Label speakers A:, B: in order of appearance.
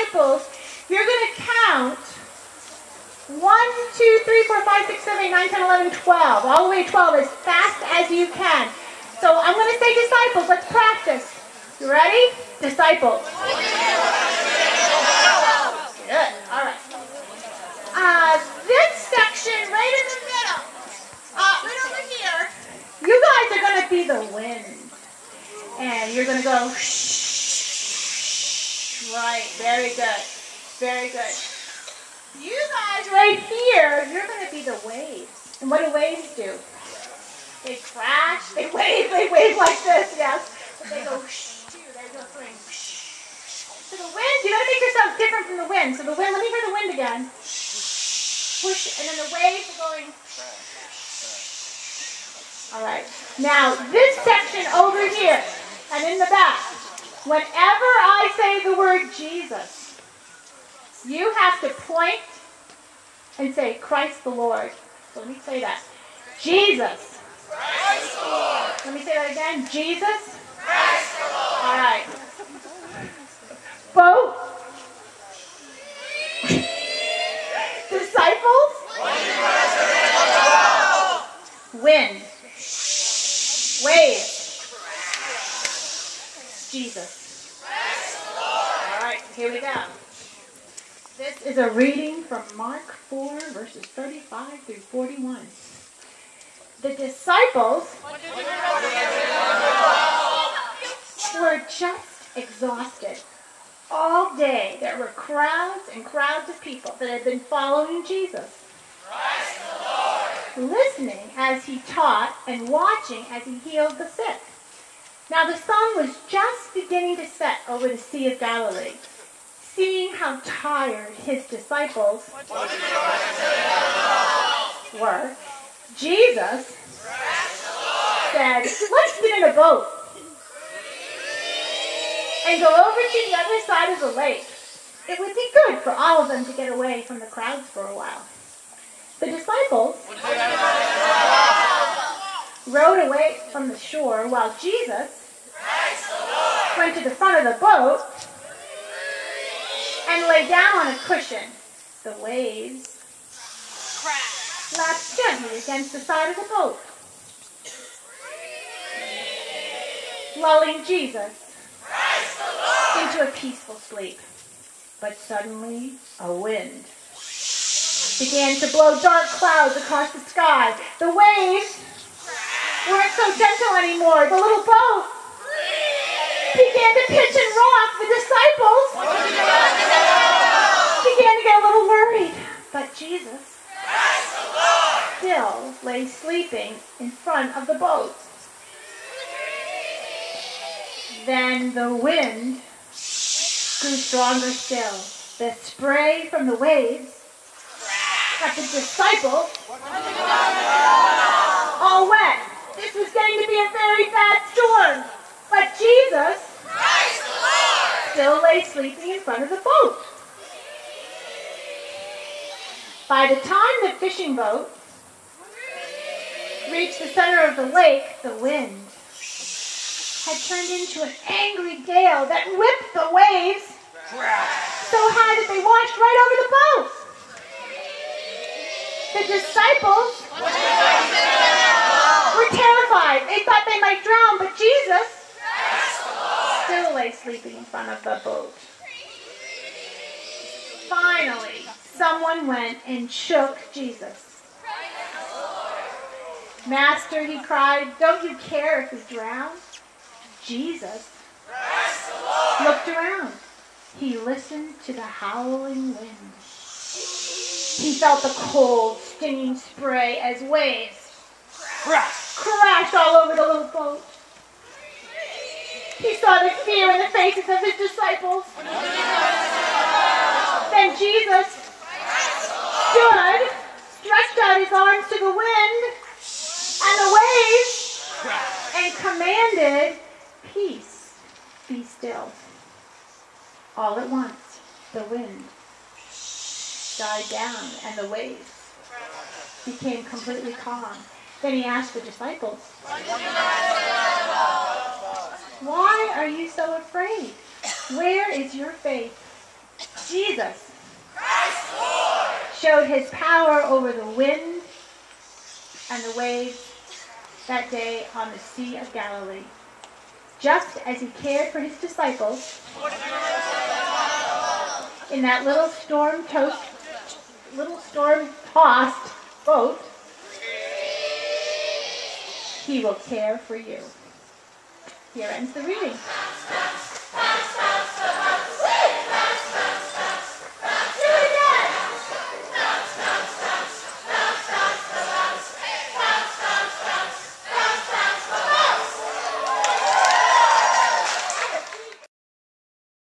A: disciples, you're going to count 1, 2, 3, 4, 5, 6, 7, 8, 9, 10, 11, 12. All the way to 12 as fast as you can. So I'm going to say disciples. Let's practice. You ready? Disciples. Good. All right. This section right in the middle, right over here, you guys are going to be the wind. And you're going to go shh. Right. Very good. Very good. You guys right here, you're going to be the waves. And what do waves do? They crash, they wave like this, yes. But they go shh, too. They go swing. So the wind, you got to make yourself different from the wind. So the wind, let me hear the wind again. Push, and then the waves are going. All right. Now, this section over here and in the back, whenever I say the word Jesus, you have to point and say, Christ the Lord. So let me say that. Jesus.
B: Christ the Lord.
A: Let me say that again. Jesus.
B: Christ the Lord.
A: All right. Boat. Disciples. Wind. Wave. Jesus. All right, here we go. This is a reading from Mark 4, verses 35 through 41. The disciples were just exhausted. All day there were crowds and crowds of people that had been following Jesus, listening as he taught and watching as he healed the sick. Now the sun was just beginning to set over the Sea of Galilee. Seeing how tired his disciples were, Jesus said, let's get in a boat and go over to the other side of the lake. It would be good for all of them to get away from the crowds for a while. The disciples rowed away from the shore while Jesus went to the front of the boat and lay down on a cushion. The waves lapped gently against the side of the boat, lulling Jesus into a peaceful sleep. But suddenly, a wind began to blow dark clouds across the sky. The waves weren't so gentle anymore. The little boat began to pitch and rock. The disciples began to get a little worried. But Jesus still lay sleeping in front of the boat. Then the wind grew stronger still. The spray from the waves got the disciples all wet. This was getting to be a very bad storm. But Jesus still lay sleeping in front of the boat. By the time the fishing boat reached the center of the lake, the wind had turned into an angry gale that whipped the waves so high that they washed right over the boat. The disciples were terrified. They thought they might drown, but Jesus still lay sleeping in front of the boat. Finally, someone went and shook Jesus. Master, he cried, don't you care if we drown? Jesus looked around. He listened to the howling wind. He felt the cold, stinging spray as waves crashed all over the little boat. He saw the fear in the faces of his disciples. Then Jesus stood, stretched out his arms to the wind and the waves, and commanded, peace, be still. All at once, the wind died down and the waves became completely calm. Then he asked the disciples, why are you so afraid? Where is your faith? Jesus
B: Christ Lord.
A: showed his power over the wind and the waves that day on the Sea of Galilee. Just as he cared for his disciples in that little storm-tossed boat, he will care for you. Here ends the reading.